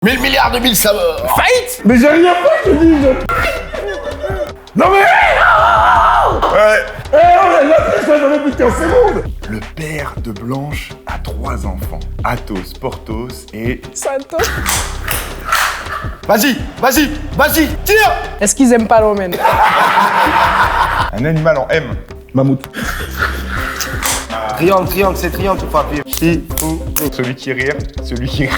1000 milliards de mille saveurs. Fight. Mais j'ai rien fait, je dis. Non mais... Ouais. On a noté ça dans plus de 15 secondes. Le père de Blanche a 3 enfants. Athos, Porthos et... Santos. Vas-y, tire. Est-ce qu'ils aiment pas l'Omen? Un animal en M. Mammouth. Triangle, c'est triangle, papier. Si, ou. Celui qui rire, celui qui...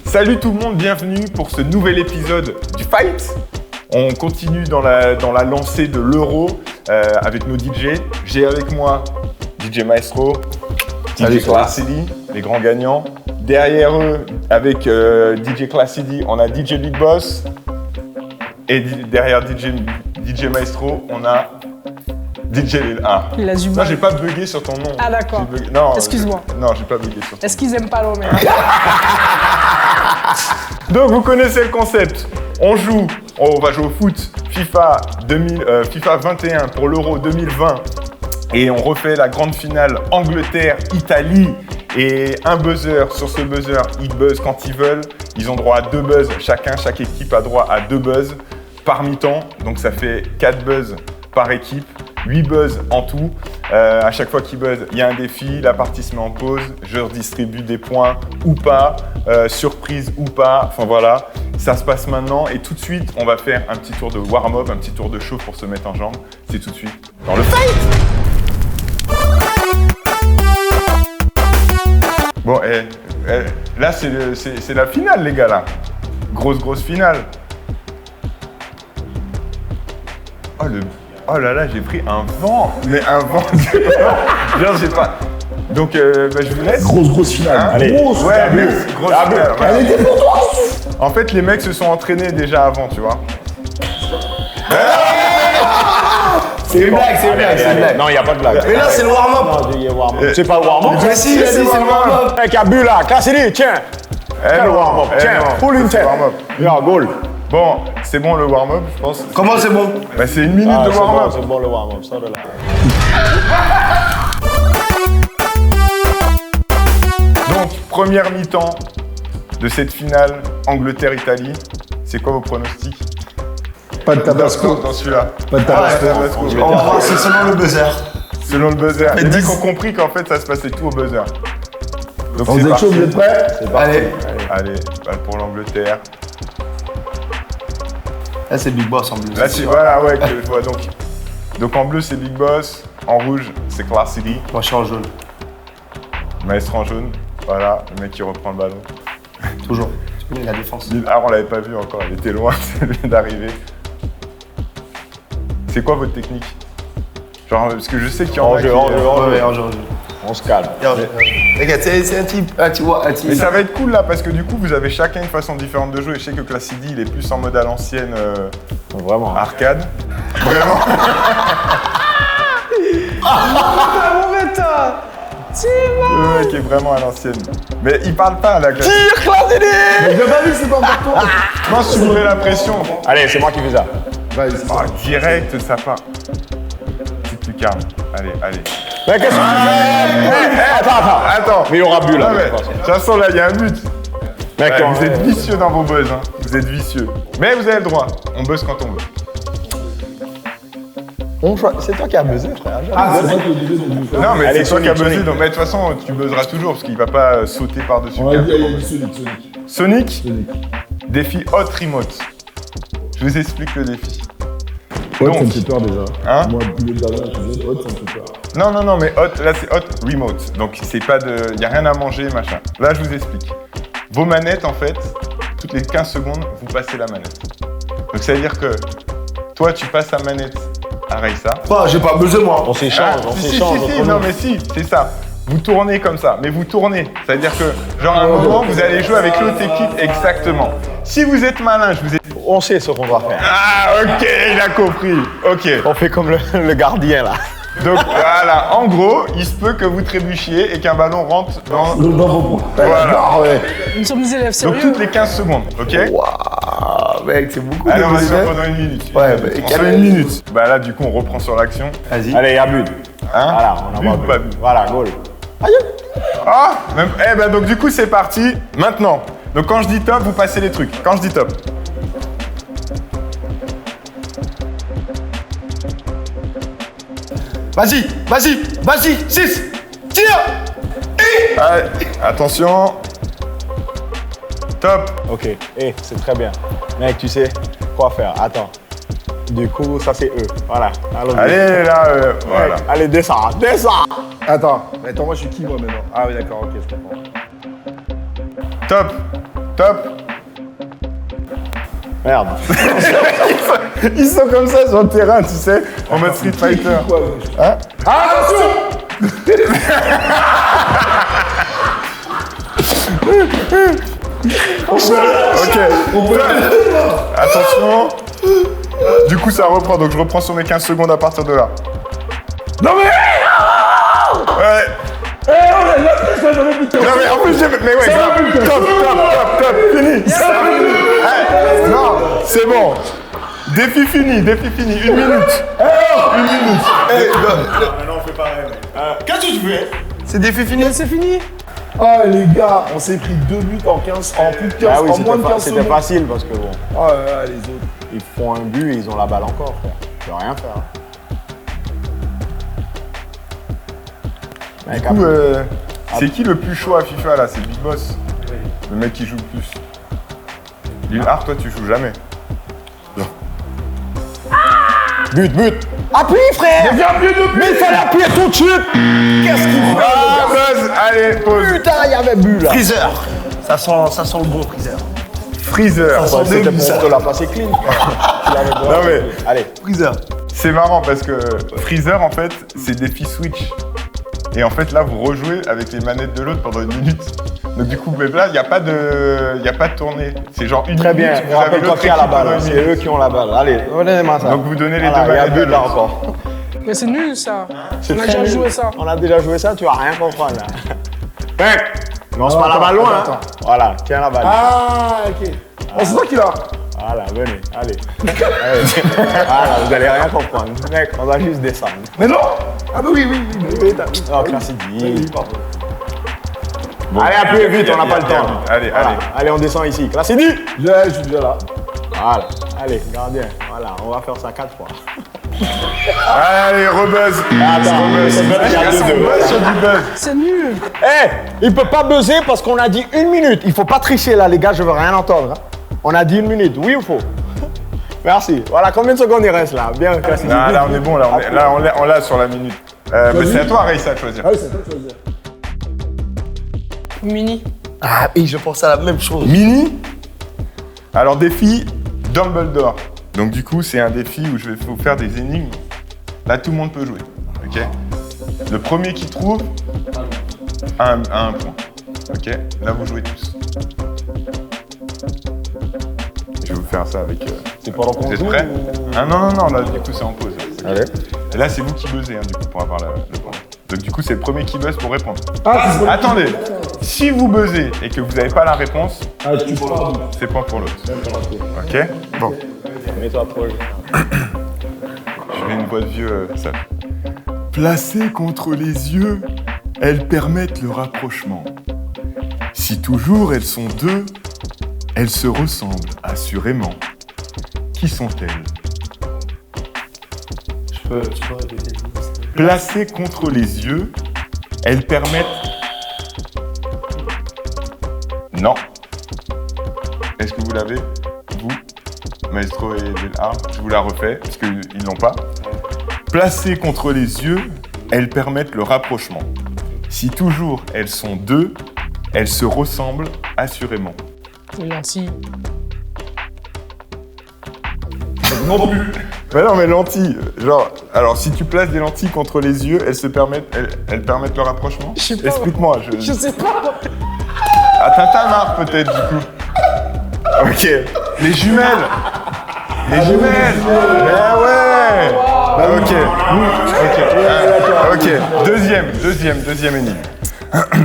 Salut tout le monde, bienvenue pour ce nouvel épisode du Fight. On continue dans la lancée de l'Euro avec nos DJ. J'ai avec moi DJ Maestro, DJ Classidi, les grands gagnants. Derrière eux, avec DJ Classidi, on a DJ Big Boss. Et derrière DJ Maestro, on a DJ Lila. Il a du Non, mal. j'ai pas bugué sur ton nom. Ah, d'accord. Non, Excuse-moi. Non, j'ai pas bugué sur ton nom. Est-ce qu'ils aiment pas l'Omen? Donc vous connaissez le concept. On va jouer au foot FIFA 21 pour l'Euro 2020 et on refait la grande finale Angleterre-Italie et un buzzer. Sur ce buzzer, ils buzzent quand ils veulent. Ils ont droit à 2 buzz chacun. Chaque équipe a droit à 2 buzz par mi-temps. Donc ça fait 4 buzz par équipe. 8 buzz en tout. À chaque fois qu'ils buzzent, il y a un défi, la partie se met en pause, je redistribue des points ou pas, surprise ou pas, enfin voilà. Ça se passe maintenant et tout de suite, on va faire un petit tour de warm-up, un petit tour de chauffe pour se mettre en jambe. C'est tout de suite dans le fight. Bon, là c'est la finale les gars là. Grosse finale. Oh là là, j'ai pris un vent. Mais un vent de... Genre, j'ai pas... Donc, je vous laisse. Grosse finale. Hein? Allez. Grosse finale. Elle était pour toi. En fait, les mecs se sont entraînés déjà avant, tu vois. C'est une blague, c'est une blague. Non, il n'y a pas de blague. Mais là, c'est le warm-up. Non, il y a warm-up. C'est pas le warm-up. Mais si, c'est le warm-up. Mec, a bu là, Cassidy, tiens. Tiens le warm-up, tiens, pull une tête. Yeah, goal. Bon, c'est bon le warm-up, je pense. Comment c'est bon? Bah, c'est 1 minute de warm-up. C'est bon le warm-up, ça de là. Donc, première mi-temps de cette finale Angleterre-Italie. C'est quoi vos pronostics? Pas de tabasco. Dans celui-là. Pas de tabasco. En gros, c'est selon le buzzer. Selon le buzzer. Les 10. mecs ont compris qu'en fait, ça se passait tout au buzzer. Donc, On c'est est parti. chaud, vous êtes prêts? Allez. Allez, balle pour l'Angleterre. Là, c'est Big Boss en bleu. Là, c'est voilà, ouais, que je vois. Donc en bleu, c'est Big Boss. En rouge, c'est Classidi. Moi, je suis en jaune. Maestro en jaune. Voilà, le mec qui reprend le ballon. Toujours. Tu connais la défense. Ah, on l'avait pas vu encore, il était loin d'arriver. C'est quoi votre technique? Genre, parce que je sais qu'il y en a qui... Ouais, en jaune. On se calme. Regarde, c'est un type. Ah, tu vois, un type. Mais ça va être cool là, parce que du coup, vous avez chacun une façon différente de jouer. Je sais que Classidi, il est plus en mode à l'ancienne Vraiment. arcade. Vraiment. Le mec est vraiment à l'ancienne. Mais il parle pas à la Classidi. Mais j'ai pas vu que c'est pas pour toi. Je pense que tu voulais la pression. Allez, c'est moi qui fais ça. Vas-y. Oh, direct, ça part. C'est plus calme. Allez. Mais qu'est-ce que tu fais? Attends. Mais il y aura bu là. Non, mais, de toute façon, là, il y a un but. Mec, Ouais, vous êtes vicieux dans vos buzz, hein. Vous êtes vicieux. Mais vous avez le droit. On buzz quand on veut. c'est toi qui as buzzé, frère. Ah, c'est vrai que le début, donc. Non, mais Allez, c'est toi qui as buzzé. Sonic. Donc, mais de toute façon, tu buzzeras toujours parce qu'il va pas sauter par-dessus. On va dire, il y a du Sonic. Sonic, défi Hot Remote. Je vous explique le défi. Hot, Donc, ça me fait peur déjà. hein? Moi, le dernier épisode, Hot, ça me fait peur. Non, mais Hot, là c'est Hot Remote. Donc c'est pas de. Il n'y a rien à manger, machin. Là je vous explique. Vos manettes en fait, toutes les 15 secondes, vous passez la manette. Donc ça veut dire que toi tu passes la manette à Raissa. Bah, j'ai pas buzzé, moi. On s'échange, on si, s'échange. si, entre non nous. mais si, c'est ça. Vous tournez comme ça, mais vous tournez. Ça veut dire que, genre à un moment, vous allez jouer avec l'autre équipe exactement. Si vous êtes malin, je vous ai... On sait ce qu'on va faire. Ah, ok, il a compris. Ok. On fait comme le gardien là. Donc voilà, en gros, il se peut que vous trébuchiez et qu'un ballon rentre dans... Donc, dans vos points. Voilà. Ah ouais. Nous sommes des élèves Donc sérieux. toutes les 15 secondes, ok? Waouh, mec, c'est beaucoup Allez, on va de se faire buzzer. pendant 1 minute. Ouais, bah, on fait 1 minute. Bah là, du coup, on reprend sur l'action. Vas-y. Allez, y'a but. Hein? Voilà, on a Vu ou pas vu? Voilà, goal. Ah, même, eh ben donc du coup c'est parti, maintenant. Donc quand je dis top, vous passez les trucs. Quand je dis top. Vas-y, 6, tire. Allez, attention. Top. Ok, c'est très bien. Mec, tu sais quoi faire. Attends. Du coup, ça c'est eux. Voilà. Allez là, voilà. Allez, descends. Attends, moi je suis qui moi maintenant? Ah oui d'accord, ok, je comprends. Top. Merde. Ils sont comme ça sur le terrain, tu sais, en mode Street Fighter. Hein? Attention. Ok. Attention. Du coup, ça reprend. Donc, je reprends sur mes 15 secondes à partir de là. Non mais Ouais. on a là, ça j'en ai plus de temps. Non, mais en plus, mais ouais, grave. Top. Fini. Non, c'est bon. Défi fini. 1 minute. Maintenant, on fait pareil. Qu'est-ce que tu fais? C'est défi fini. C'est fini. Ah les gars, on s'est pris 2 buts en 15, en plus de 15, Ah oui, en moins de 15 c'était secondes. facile parce que bon, Oh là là, les autres. ils font un but et ils ont la balle encore, frère. Tu peux rien faire. Mec, Du coup, c'est qui le plus chaud à FIFA là? C'est Big Boss. Le mec qui joue le plus. Lil Art, toi, tu joues jamais. but. Appuie, frère. Mais il fallait appuyer tout de suite. Qu'est-ce qu'il fait? Ah, Buzz, allez, pause. Putain, il y avait but là. Freezer. Ça sent le bon Freezer. Freezer. Ouais, c'était pour te la passer clean. Tu l'avais droit. Non, mais- Allez. Freezer. C'est marrant parce que Freezer, en fait, c'est défi Switch. Et en fait, là, vous rejouez avec les manettes de l'autre pendant 1 minute. Donc du coup, mais là, il n'y a pas de tournée. C'est genre 1 Très minute. bien. Vous avez Rappelle-toi l'autre qui a la équipe pendant balle. 1 C'est minute. eux qui ont la balle. Allez, donnez-moi ça. Donc vous donnez les Voilà, deux il y a manettes. but là encore. Mais c'est nul ça. C'est On a très déjà nul. joué ça. On a déjà joué ça, tu vas rien comprendre là. Mec, lance pas la balle loin. attends. Hein. Voilà, tiens la balle. Ah ok. Oh, c'est toi qui l'as. Voilà, venez, allez. Voilà, vous allez rien comprendre. Mec, on va juste descendre. Mais non. Ah bah oui. Oh, classique. Oui, pardon. Bon, Allez, appuyez vite, on n'a pas le temps. Allez, Voilà. allez. Allez, on descend ici. Classique. Je suis déjà là. Voilà, allez, gardien. Voilà, on va faire ça 4 fois. Allez, rebuzz. Attends, Rebuzz. il y a Sur deux. du buzz. C'est nul. Eh, il peut pas buzzer parce qu'on a dit 1 minute. Il faut pas tricher là, les gars, je veux rien entendre. Hein. On a dit 1 minute, oui ou faux? Merci. Voilà, combien de secondes il reste là? Bien, classique. Ah, là, on est bon, là, on l'a sur la minute. Mais c'est à toi, Reissa, de choisir. Ah oui, c'est toi de choisir. Mini. Ah oui, je pense à la même chose. Mini. Alors, défi Dumbledore. Donc, du coup, c'est un défi où je vais vous faire des énigmes. Là, tout le monde peut jouer. Ok? Le premier qui trouve a un point. Ok? Là, vous jouez tous. Je vais vous faire ça avec. C'est pendant qu'on Vous êtes joue prêts? ou- Ah non, là, du coup, c'est en pause. Ok. Allez. Et là, c'est vous qui buzzez, hein, du coup, pour avoir le point. Donc, du coup, c'est le premier qui buzz pour répondre. Ah, c'est Attendez, si vous buzzez et que vous n'avez pas la réponse, Ah, tu prends. c'est point pour l'autre. Ok? Bon, Mets-toi proche. je mets une voix de vieux, ça. Placées contre les yeux, elles permettent le rapprochement. Si toujours elles sont deux, elles se ressemblent assurément. Qui sont-elles? Tu peux répéter. Placées contre les yeux, elles permettent... Non. Est-ce que vous l'avez? Vous, Maestro et Delhar, je vous la refais, parce qu'ils ne l'ont pas. Placées contre les yeux, elles permettent le rapprochement. Si toujours elles sont deux, elles se ressemblent assurément. Les lentilles. Non plus. Mais non, mais lentilles, genre, alors si tu places des lentilles contre les yeux, elles permettent le rapprochement? Je sais pas. Explique-moi. Je sais pas. À Tintamarre peut-être du coup. Ok. Les jumelles. Les jumelles. Ben ouais. Ok. Ok. Deuxième énigme.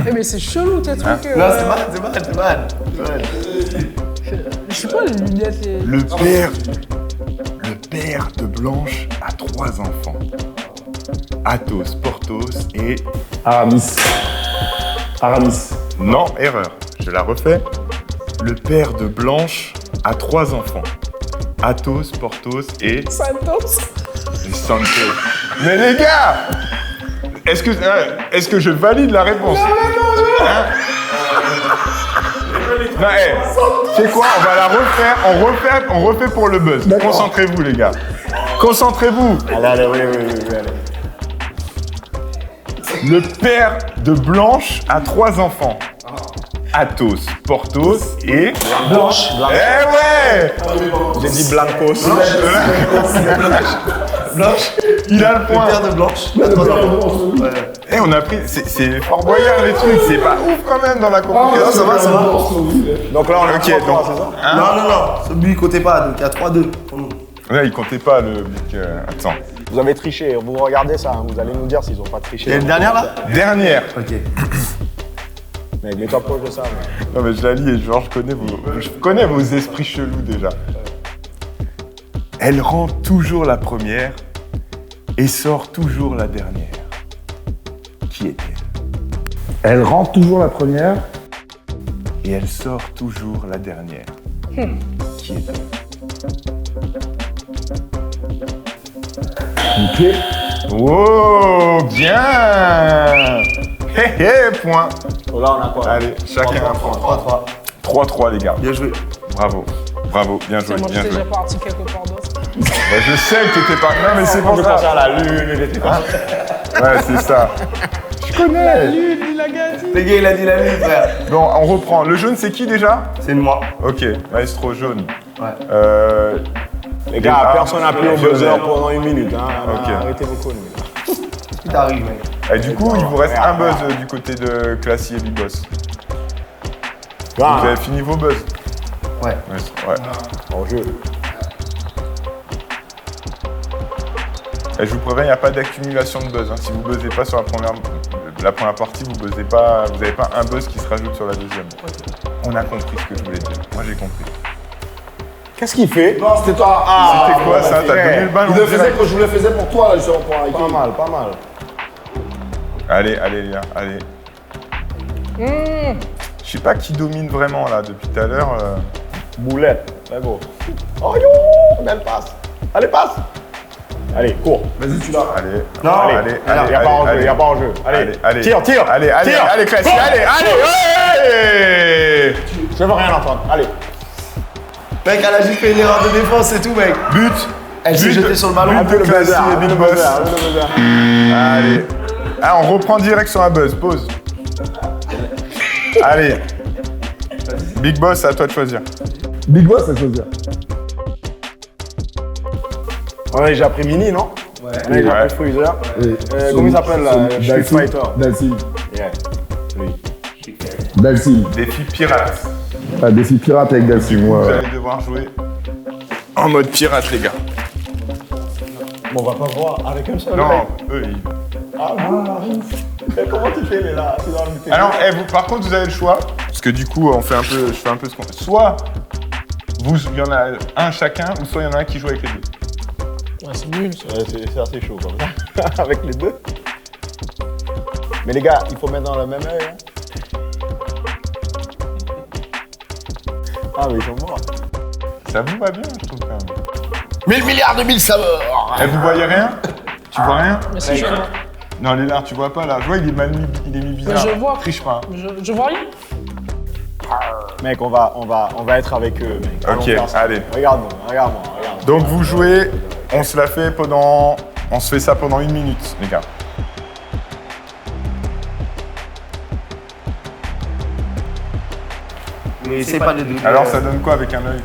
Eh, mais c'est chelou tes trucs. Non, c'est mal. Je sais pas, les lunettes. Le père de Blanche a 3 enfants. Athos, Porthos et... Aramis. Aramis. Non, erreur. Je la refais. Le père de Blanche a 3 enfants. Athos, Porthos et... Santos. et Santos. Mais les gars, est-ce que je valide la réponse? Hein? Non, hey, c'est quoi? On va la refaire. On refait pour le buzz. Concentrez-vous, les gars. Concentrez-vous. Allez, oui, allez. Le père de Blanche a 3 enfants. Athos, Porthos et... Blanche. Eh ouais! J'ai dit Blancos. Blanche. Il a le point. Le père de Blanche. Eh, on a pris... C'est Fort Boyard, les trucs. C'est pas ouf quand même dans la compétition. ça va. Donc là, on a Ok, 3-3, donc... c'est ça? Hein? Non. Celui, il comptait pas, donc il y a 3-2 pour nous. Ouais, il comptait pas le mec. Attends. Vous avez triché, vous regardez ça, hein, vous allez nous dire s'ils ont pas triché. Il y a une dernière là? Dernière. Ok. Mec, mets-toi proche de ça. Mec. Non mais je la lis et genre je connais vos esprits chelous déjà. Elle rend toujours la première et sort toujours la dernière. Qui est-elle? Elle rentre toujours la première. Et elle sort toujours la dernière. Qui est-elle? Ok. Oh, bien. Hé hé, point. Oh, là, on a quoi? Allez, chacun un point. 3-3. 3-3 les gars. Bien joué. Bravo, bien joué, Moi, bien j'étais joué. déjà parti quelque part d'autre. Bah, je sais que t'étais pas... Non mais c'est pour Je pensais ça. à la lune, il était comme ça. Ouais, c'est ça. Je connais. Lune, il a gagné. Les gars, il a dit la lune, frère. Bon, on reprend. Le jaune, c'est qui déjà? C'est moi. Ok, maestro jaune. Ouais. Les gars, personne n'a pris au buzzer Lionel. pendant 1 minute. Hein. Ok. Arrêtez vos conneries. Qu'est-ce qui t'arrive, mec? Et du coup, il vous reste un buzz du côté de Classy et Big Boss. Vous avez fini vos buzz? Ouais. Ouais. En jeu. Et je vous préviens, il n'y a pas d'accumulation de buzz. Hein. Si vous ne buzzez pas sur la première partie, vous n'avez pas un buzz qui se rajoute sur la deuxième. On a compris ce que je voulais dire. Moi, j'ai compris. Qu'est-ce qu'il fait? Non, c'était toi. C'était quoi ça? T'as donné le ballon direct. Je le faisais pour toi, là, justement, pour arrêter. Pas mal, pas mal. Allez, Léa, allez. Je sais pas qui domine vraiment là depuis tout à l'heure. Boulette, très beau. Oh yo, belle passe. Allez, passe. Allez, cours. Vas-y, tu l'as. Allez, Non, allez, Il n'y a pas en jeu, il n'y a pas en jeu. Allez, tire. Allez, Classy, allez, ouais. Je veux rien entendre. Allez. Mec, elle a juste fait une erreur de défense, c'est tout, mec. But. Elle s'est jetée sur le ballon. But de Classy et Big Boss. Allez. Ah, on reprend direct sur un buzz, pause. Allez. Big Boss, c'est à toi de choisir. Big Boss, ça choisir. On a déjà pris Mini, non? Ouais. On a déjà Ouais. pris Freezer. Et Comment il s'appelle là? Street Fighter. Dalsim. Yeah. Lui. Dalsim. Défi pirate. Ah, défi pirate avec Dalsim, Vous ouais. allez devoir jouer en mode pirate, les gars. Bon, on va pas voir avec un seul. Non, eux, ils... Mais comment tu fais, mais là? C'est dans le thé. Alors, par contre, vous avez le choix. Parce que du coup, je fais un peu ce qu'on fait. Soit, il y en a un chacun, ou soit il y en a un qui joue avec les deux. Ouais, c'est nul, ça. Ouais, c'est assez chaud comme ça. Avec les deux. Mais les gars, il faut mettre dans le même œil. Hein. Ah, mais ils sont morts. Ça vous va bien, je trouve, quand même. 1000 milliards de 1000 saveurs. Eh, vous voyez rien? Tu vois rien? Mais c'est chaud. Non, Léonard, tu vois pas là. Je vois, il est mis bizarre. Mais je vois. Triche pas. Je vois rien. Mec, on va être avec eux, mec. Allons Ok, faire ça. allez. Regarde-moi. Donc, vous jouez, on se fait ça pendant 1 minute, les gars. Mais c'est pas les deux. Alors, ça donne quoi avec un œil?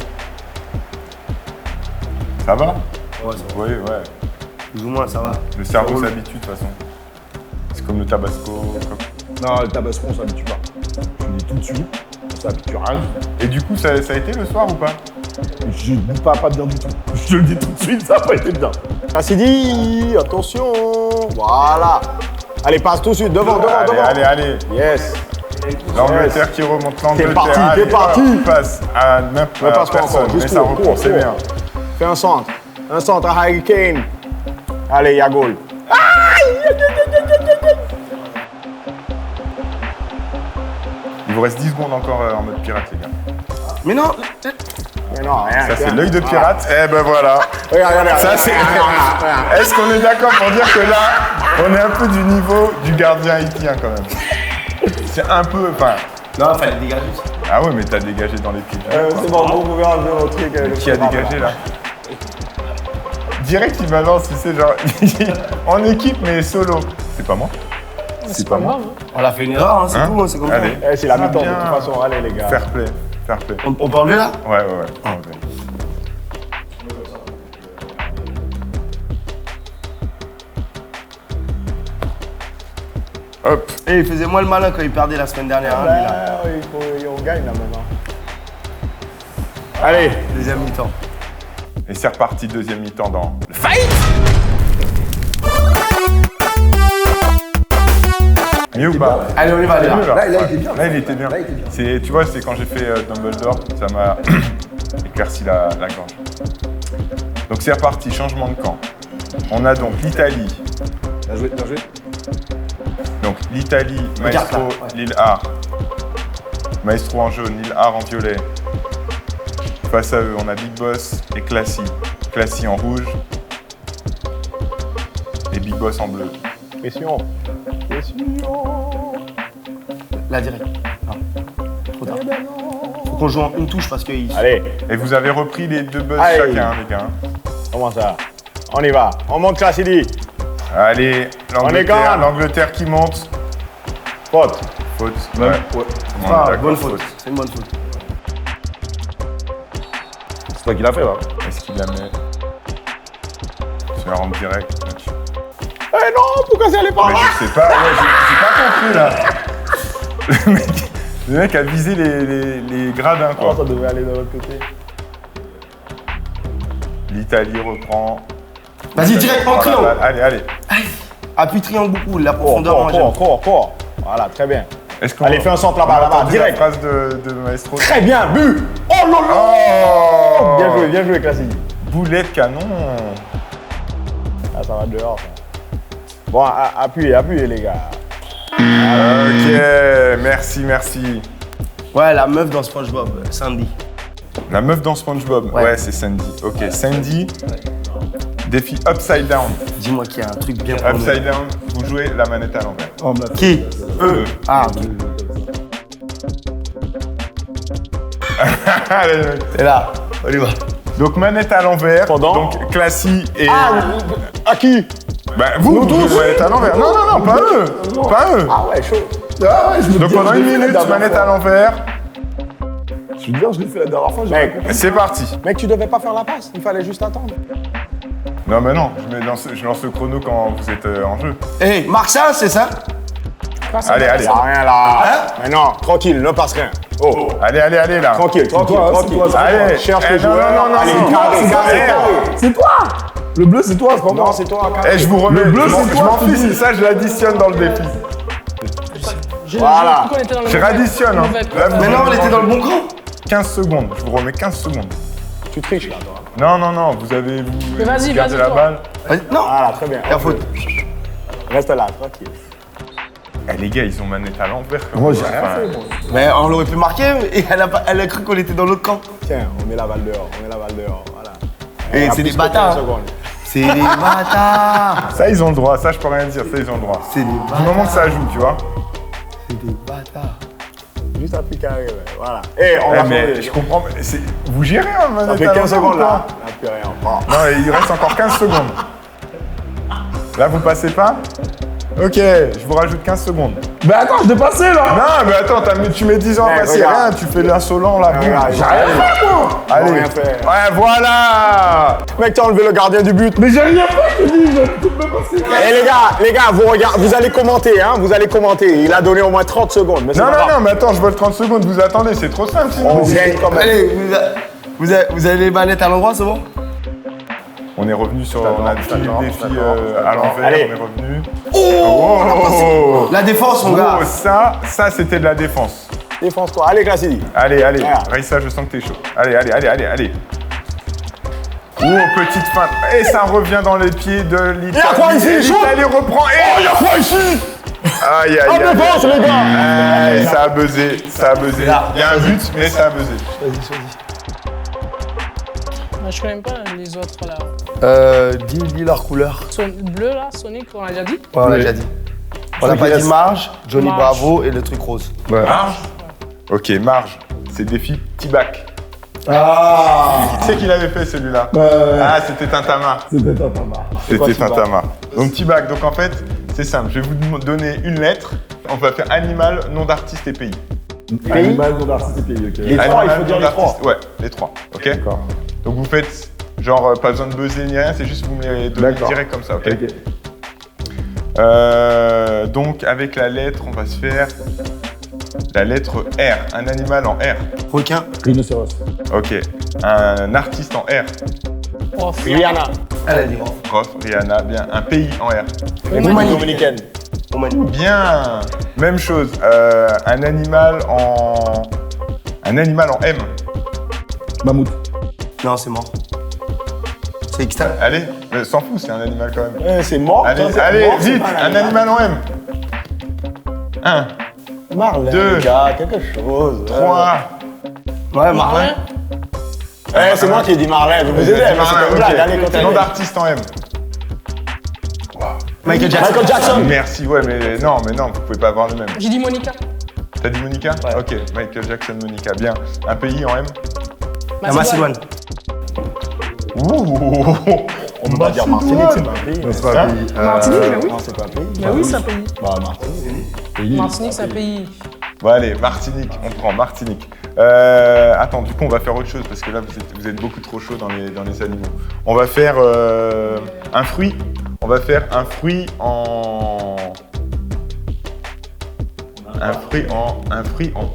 Ça va? Ouais, ça va. Oui, ouais. Plus ou moins, ça va. Le cerveau Ça roule. s'habitue de toute façon. C'est comme le tabasco. Non, le tabasco, on s'habitue pas. Je le dis tout de suite, on s'habitue rien. Et du coup, ça a été le soir ou pas? Je dis pas bien du tout. Je te le dis tout de suite, ça a pas été bien. Cassidy, attention. Voilà. Allez, passe tout de suite. Devant. Allez. Yes. L'Angleterre qui remonte l'Angleterre. parti, Allez, t'es parti. hop, passe à n'importe Ne passe pas encore. Mais Juste ça cours, reprend, c'est cours. bien. Fais un centre à Harry Kane. Allez, y'a goal. Aïe, vous reste 10 secondes encore en mode pirate, les gars. Mais non. Mais non, rien. Ça, c'est l'œil de pirate. Eh ben voilà. Regarde. Ça, c'est... Est-ce qu'on est d'accord pour dire que là, on est un peu du niveau du gardien haïtien quand même? C'est un peu... Enfin... Non, fallait dégager. Ah ouais, mais t'as dégagé dans les pieds. C'est bon, vous pouvez enlever votre truc. Qui a dégagé là? Direct, il balance, tu sais, genre... en équipe, mais solo. C'est pas moi? C'est pas grave. On a fait une erreur, hein, c'est Hein tout, hein, c'est comme ça. Allez. Eh, c'est la Ça va mi-temps de bien. toute façon. Allez, les gars. Fair play, fair play. On peut enlever là? Ouais. enlevé. Hop. Eh, il faisait moins le malin quand il perdait la semaine dernière, hein, lui, là. On gagne là maintenant. Allez. Deuxième mi-temps. Et c'est reparti, deuxième mi-temps dans le fight. Mieux ou pas? Allez, on y va, les gars. Mieux, Là, il était bien. Là, il était bien. C'est, tu vois, c'est quand j'ai fait Dumbledore, ça m'a éclairci la gorge. Donc c'est reparti, changement de camp. On a donc l'Italie. Bien joué, bien joué. Donc l'Italie, Regarde Maestro, là, ouais. Lille Art. Maestro en jaune, Lille Art en violet. Face à eux, on a Big Boss et Classy. Classy en rouge. Et Big Boss en bleu. Pression. Là, direct. Non. Trop tard. Faut qu'on joue en une touche parce que. Allez, Et vous avez repris les 2 buzz Aïe. chacun, les gars. comment ça? On y va. On monte Cassidy. Allez, On est gone. l'Angleterre qui monte. Faute. Faute. Ouais. Ouais. On est Ah, d'accord, bonne faute. C'est une bonne faute. C'est toi qui l'as fait, là. Est-ce qu'il la met? Tu la rentres direct. Match. Eh non, pourquoi c'est allé par Mais là? je sais pas, ouais, j'ai pas compris là. Le mec a visé les gradins Oh, quoi. ça devait aller de l'autre côté. L'Italie reprend. Vas-y, direct, en triangle. Allez. Appuie triangle beaucoup, la Cours, profondeur en j'aime. cours. Voilà, très bien. Est-ce qu'on Allez, fais un centre là-bas, on a entendu direct. la phrase de Maestro. Très bien, but. Oh lolo. Oh Bien joué, Classique. Boulet de canon. Ah, ça va dehors, ça. Bon, appuyez, les gars. Ok, merci. Ouais, la meuf dans SpongeBob, Sandy. La meuf dans SpongeBob. Ouais. Ouais, c'est Sandy. Ok, Sandy. Défi Upside Down. Dis-moi qu'il y a un truc bien pour nous. Upside Down, vous jouez la manette à l'envers. Oh, mais Qui? Eux. Ah, ok. Allez, mec. Et là, on y va. Donc manette à l'envers. Pendant Donc Classy et. À qui? Bah vous tous manette à l'envers. Non, pas eux. Pas eux. Ah ouais, chaud. Ah ouais, je me Donc dis, pendant je une l'ai fait la minute, dernière manette fois. à l'envers. Je veux dire, je l'ai fait la dernière fois, j'ai Mec, pas compris. C'est parti. mec, tu devais pas faire la passe, il fallait juste attendre. Non mais non, je lance le chrono quand vous êtes en jeu. Hey, Marshall, c'est ça? Allez. Y'a rien là. Mais non, tranquille, ne passe rien. Oh, Allez là. tranquille. toi, c'est toi. Allez. Cherche Eh, le joueur. non, Allez, c'est carré, toi, carré. C'est toi. Le bleu, c'est toi, c'est pas moi. Non, c'est toi. Eh, je vous remets. Le bleu, je m'en- c'est je toi, m'en tu fiche, dis. ça je l'additionne dans le défi. Voilà. J'ai cru qu'on était dans le Je radditionne. Hein. Là, vous Mais non, on était dans le bon camp. 15 secondes. Je vous remets 15 secondes. Tu triches là, toi. Non, vous avez Mais vas-y, gardé vas-y, la toi. balle. Vas-y, non. Voilà, très bien. La faute. Reste là, tranquille. Eh les gars, ils ont manette à l'envers. Moi, j'ai rien fait, moi. Mais on l'aurait pu marquer et elle a cru qu'on était dans l'autre camp. Tiens, on met la balle dehors, voilà. Et On a c'est plus des que 15 bâtards. secondes. C'est des bâtards. Ça, ils ont le droit. Ça, je peux rien dire. Ça, ils ont le droit. C'est des Du bâtards. moment que ça joue, tu vois. C'est des bâtards. Juste un pic carré, ouais. Voilà. Et on Eh, va mais changer. je comprends. Vous gérez un Ça manette fait à 15 l'envers secondes ou là. pas On n'a plus rien. Bon. Non, il reste encore 15 secondes. Là, vous passez pas? Ok, je vous rajoute 15 secondes. Mais attends, je t'ai passé, là. Non, mais attends, tu mets 10 ans à Eh, passer, regarde. rien, tu fais l'insolent là. boum. regarde, J'ai rien fait, moi. Allez. rien fait. Ouais, voilà. Mec, t'as enlevé le gardien du but. Mais j'ai rien fait, je te dis, je peux pas passer. Eh les gars, vous allez commenter, hein. Vous allez commenter. Il a donné au moins 30 secondes. Mais c'est Non, pas grave. non, mais attends, je vole 30 secondes, vous attendez, c'est trop simple sinon. On gagne quand même. Allez, vous avez les manettes à l'endroit, c'est bon? On est revenu sur. On a fini le défi à l'envers, Allez. on est revenu. Oh, la défense, mon gars. Oh, ça c'était de la défense. Défonce-toi. Allez, Classy. Allez, Regarde. Raissa, je sens que t'es chaud. Allez. Oh, petite feinte. Et ça revient dans les pieds de l'Italie. Il y a quoi ici, Et chaud l'Italie reprend. Et Il y a quoi ici? Aïe, aïe, En aïe. défense, les gars. Aïe, ça a buzzé, ça a buzzé. Il y a un but, mais ça a buzzé. Moi, je connais même pas les autres là. Dis leur couleur. Bleu là, Sonic, on l'a déjà dit. Ouais, on l'a déjà dit. On a pas dit Marge, Johnny Marge. Bravo et le truc rose. Marge. Ok, Marge. C'est défi T-Back. Ah. Qui c'est qui l'avait fait celui-là? Ah, c'était Tintama. C'était pas mal. C'était Tintama. Donc T-Back. Donc en fait, c'est simple. Je vais vous donner une lettre. On va faire animal, nom d'artiste et pays. Animal, nom d'artiste et pays, ok. Les trois, il faut Animal, dire nom les trois. d'artiste. Ouais, les trois. Ok. D'accord. Donc vous faites genre pas besoin de buzzer ni rien, c'est juste vous me les donnez D'accord. direct comme ça, ok? Ok. Donc avec la lettre, on va se faire la lettre R, un animal en R. Requin. Rhinocéros. Ok. Un artiste en R. Off. Rihanna. Elle a dit Prof, Rihanna, bien. Un pays en R. République dominicaine. Bien. Même chose. Un animal en M. Mammouth. Non, c'est mort. C'est extra. Allez, mais s'en fout, c'est un animal quand même. C'est mort. Allez, ça, c'est allez, mort, c'est vite, pas un animal en M. 1, Marlin, Deux. les gars, quelque chose. 3. Ouais, Marlin. C'est moi qui ai dit Marlin. Vous aidez, mais c'est une blague. Allez, Nom continue. d'artiste en M. Michael Jackson. Michael Jackson. Merci, ouais, mais non, vous pouvez pas avoir le même. J'ai dit Monica. T'as dit Monica? Ouais. Ok, Michael Jackson, Monica, bien. Un pays en M? La Macédoine. Ouh. On peut pas dire Martinique, c'est pas un pays. C'est pas un pays. Martinique, mais oui. Non, c'est pas un pays. Mais oui, c'est un pays. Bah, Martinique. Martinique, c'est un pays. Bon allez, Martinique, on prend Martinique. Attends, du coup on va faire autre chose parce que là vous êtes beaucoup trop chaud dans les animaux. On va faire un fruit. On va faire un fruit en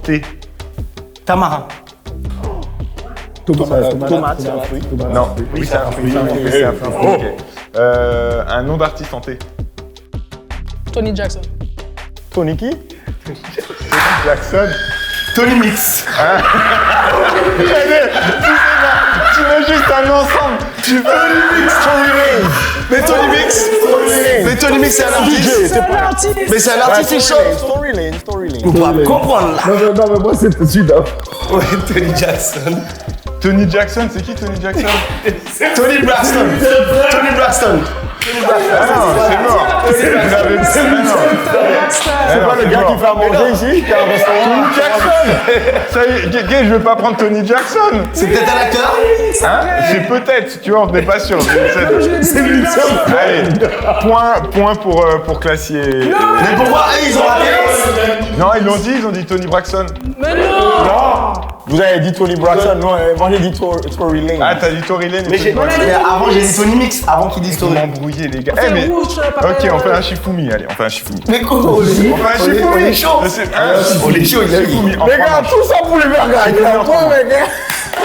T. Tamarin. Tomate, c'est un fruit. Non, oui c'est un fruit. C'est un fruit. Ok. Un nom d'artiste en T. Tony Jackson. Tony qui? Jackson. Tony Mix. Tu veux juste un ensemble. Tu veux Mais Tony Mix. Mais Tony Mix, c'est un artiste. Mais c'est un artiste, c'est chaud. Storyline. Faut pas comprendre là. Non, mais moi, c'est celui-là. Ouais, Tony Jackson. Tony Jackson, c'est qui Tony Jackson? Tony Braxton. Tony Braxton. Ah non, c'est mort. Vous l'avez pas. C'est pas le gars qui fait à manger ici, qui a un restaurant. Tony Jackson. Ça y est, gay, je veux pas prendre Tony Jackson. C'est peut-être un acteur. Hein? C'est peut-être, tu vois, on n'est pas sûr. C'est lui. Allez, point pour Classier. Mais pourquoi ils ont raté? Non, ils ont dit Tony Braxton. Mais non. Vous avez dit Tony Braxton, non, moi j'ai dit Tory Lane. Ah, t'as dit Tory Lane et Mais Tony Braxton. avant j'ai dit Tony Mix, avant qu'il dise Vous Tony. m'embrouillez, les gars. C'est Eh, mais... rouge, pas Ok, pareil. on fait un Shifumi, allez, on fait un Shifumi. Mais comment on est On fait un Shifumi. On est chaud. On est chaud, il a Shifumi en Les 3 gars, manches. tout ça pour les burgers. Shifumi en 3 manches. les gars.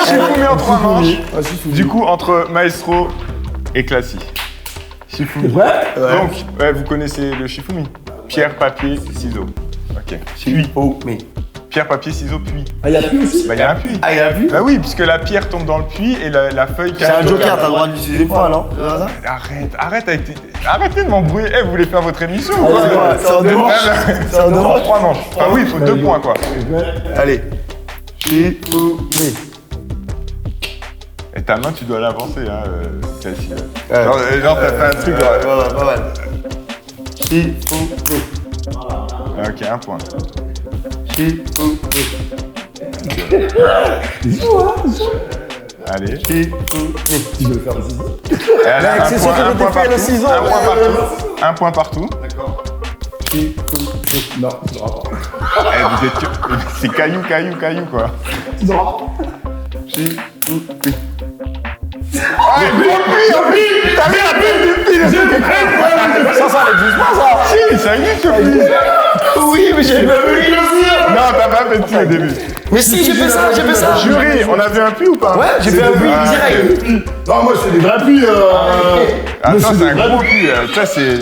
Shifumi en 3 manches. Du coup, entre Maestro et Classy. Shifumi. Donc, ouais, vous connaissez le Shifumi. Pierre, papier, ciseaux. Ok. Puis. Oh, mais. Pierre, papier, ciseaux, puis. Ah, il y a plus aussi. Bah, il y a un puits. Ah, il a vu? Bah oui, puisque la pierre tombe dans le puits et la feuille C'est un cache. joker, t'as le droit d'utiliser pas, non? Arrêtez de m'embrouiller. Eh, vous voulez faire votre émission ou quoi? C'est en 2 manches. C'est en 2 En manches. 3 manches. Enfin oui, il faut 2 points quoi. Allez. Shifumi. Et ta main, tu dois l'avancer, hein, Cassie. Genre, t'as fait un truc. Pas mal. Shifumi. Ok, 1 point. Shifumi. Allez. Shifumi. Tu veux faire aussi. Et allez, Mec, c'est sûr que un point t'étais fait le partout. ciseau. Un point partout. Un point partout. Non, tu n'auras pas. Eh, vous êtes... C'est caillou, quoi. Non. Ah, t'as vu la tête du fil? Ça n'existe pas, ça. Si, ça existe le fil. Oui, mais j'ai pas vu le Non, t'as pas fait de fil au début. Mais si, j'ai fait ça, j'ai fait ça. Jury, on a vu un puits ou pas? Ouais, j'ai fait un oui direct. Non, moi, c'est des vrais puits. Attends, c'est un gros puits. Ça, c'est...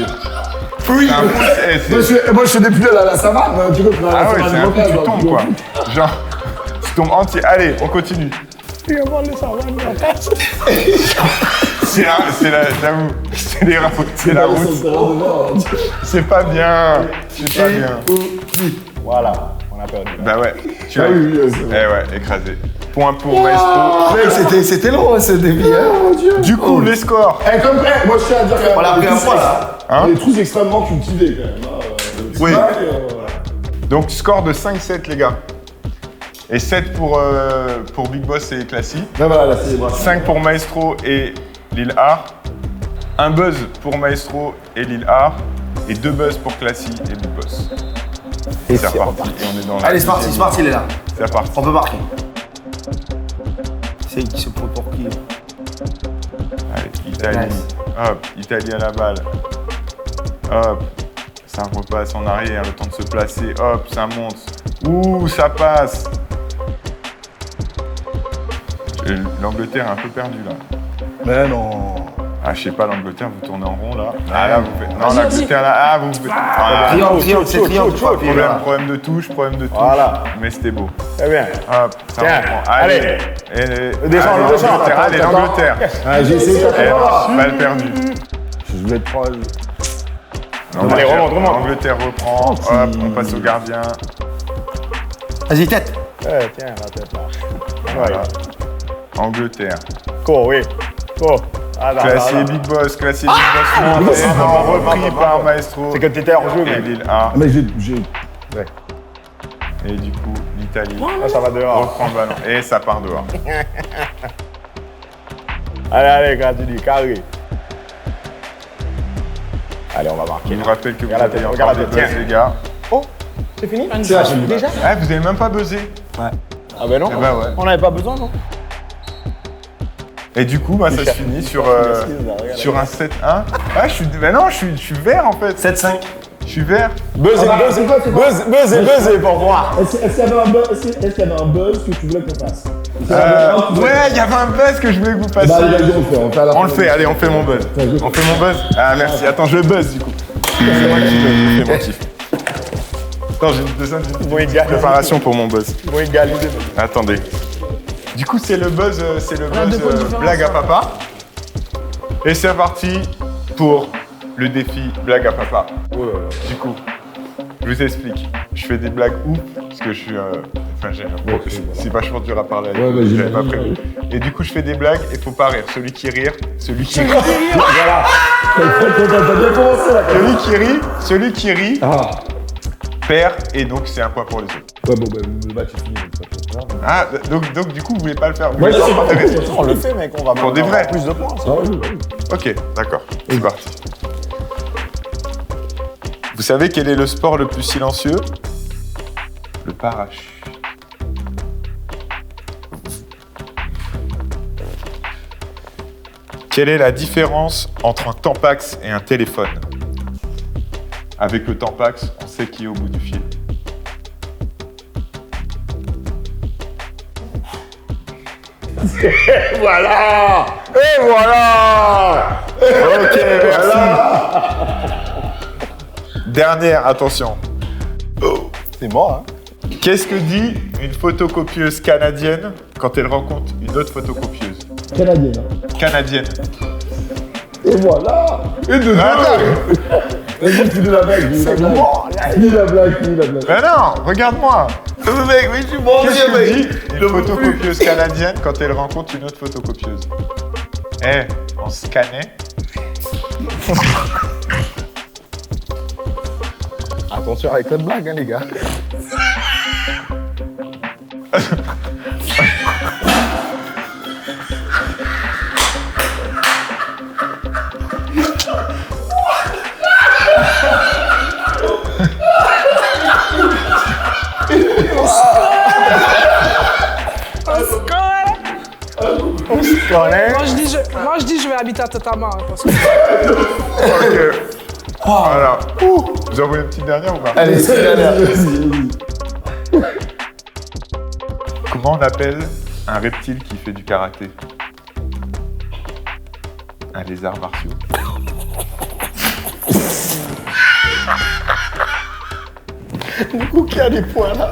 Oui. un puits, eh, c'est- Moi, je fais des puits à la savane. Tu veux que la Ah ouais, savane c'est un locale, puits, tu donc, tombes, quoi. Genre, tu tombes entier. Allez, on continue. Tu vas voir le savane en face. j'avoue, c'est la route. C'est pas bien. C'est pas bien. Voilà, on a perdu. Bah ouais. Tu Ah as oui, ouais, écrasé. Point pour Maestro. Mec, c'était long ce défi, hein. Du coup, les scores. Comme moi je tiens à dire On l'a pris un point là. Hein des trucs extrêmement cultivés quand même. Oui. Voilà. Donc, score de 5-7, les gars. Et 7 pour Big Boss et Classy. Ben voilà, là c'est bon. 5 pour Maestro et Lil Art. Un buzz pour Maestro et Lil Art. Et 2 buzz pour Classy et Big Boss. Et C'est reparti. Et on est dans la Allez, c'est parti, deuxième. il est là. C'est reparti. On peut marquer. C'est qui se prend pour qui? Allez, Italie. Hop, Italie à la balle. Hop. Ça repasse en arrière, le temps de se placer. Hop, ça monte. Ouh, ça passe. L'Angleterre est un peu perdue là. Mais non. Ah, je sais pas, l'Angleterre, vous tournez en rond là. Ah, là, vous faites. Non, Vas-y, l'Angleterre là. Ah, vous faites. Ah, Triangle, c'est triangle. problème de touche, problème de touche. Voilà. Mais c'était beau. Très bien. Hop, ça Tiens, reprend. allez. Descends, Allez, descends. l'Angleterre, allez, Attends, l'Angleterre. Ah, j'ai essayé de Balle perdue. Je voulais être proche. Allez, remonte. L'Angleterre reprend. Hop, on passe au gardien. Vas-y, tête. Tiens, la tête là. Voilà. Angleterre. Go, oui. Go. Classé Big Boss, classé Big Boss monté, repris par Maestro. C'est que t'étais hors jeu, Et mec. Lil A. Mais j'ai. Et du coup, l'Italie Là, ça va dehors. reprend le ballon. Et ça part dehors. Allez, continue, carré. Allez, on va marquer. Je vous rappelle que vous Regarde la avez tête, encore regarde des la tête, buzz, tiens. les gars. Oh, c'est fini Déjà Ah, vous avez même pas buzzé. Ah ben non. Eh ben ouais. On n'avait pas besoin, non? Et du coup, bah, ça se finit sur un 7-1. Ah, je suis vert en fait. 7-5. Je suis vert. Buzzer pour voir. Est-ce qu'il y avait un buzz que tu voulais qu'on fasse? Ouais, il y avait un buzz que je voulais que vous Bah, fassiez. vas-y, on le fait. On fait à la On le fin. fait, allez, on fait mon buzz. On fait mon buzz. Ah, merci. Attends, je buzz du coup. C'est moi qui buzz, je fais mon kiff. Attends, j'ai besoin d'une Bon, petite préparation pour mon buzz. Bon, égaliser. Attendez. Du coup, c'est le buzz, deux points de différence, blague à hein. papa. Et c'est parti pour le défi blague à papa. Du coup, je vous explique. Je fais des blagues ouf parce que je suis. C'est vachement dur à parler. Ouais, vas-y, J'avais pas vas-y, prévu. Et du coup, je fais des blagues et faut pas rire. Celui qui rit. T'as bien commencé là. Celui qui rit Ah. perd et donc c'est un point pour les autres. Ouais, bon, bah, le match est fini. Donc ça fait ça. Ah, donc du coup, vous voulez pas le faire. Vous Ouais, voulez c'est pas pas m'intéresser. On le fait, mec, on va Pour des vrais. plus de points. Ah, oui. Ok, d'accord. C'est parti. Vous savez quel est le sport le plus silencieux? Le parachute. Quelle est la différence entre un Tampax et un téléphone? Avec le Tampax, on sait qui est au bout du fil. Voilà. Et voilà. Ok, merci. Dernière, attention. C'est moi, hein. Qu'est-ce que dit une photocopieuse canadienne quand elle rencontre une autre photocopieuse? Canadien. Canadienne. Et voilà. Et de Vas-y, finis la blague. Finis la blague. Mais non, regarde-moi. Mec, mais je suis bon, Qu'est-ce que mec. dit une photocopieuse canadienne quand elle rencontre une autre photocopieuse? Eh, on scannait. Attention avec cette blague, hein, les gars. On se connaît. Moi, je dis je vais habiter à Totama. Hein, parce que... Ok. Voilà. Vous en voulez une petite dernière ou pas? Allez, c'est dernière. Comment on appelle un reptile qui fait du karaté? Un lézard martiaux. Du coup, qui a des points là?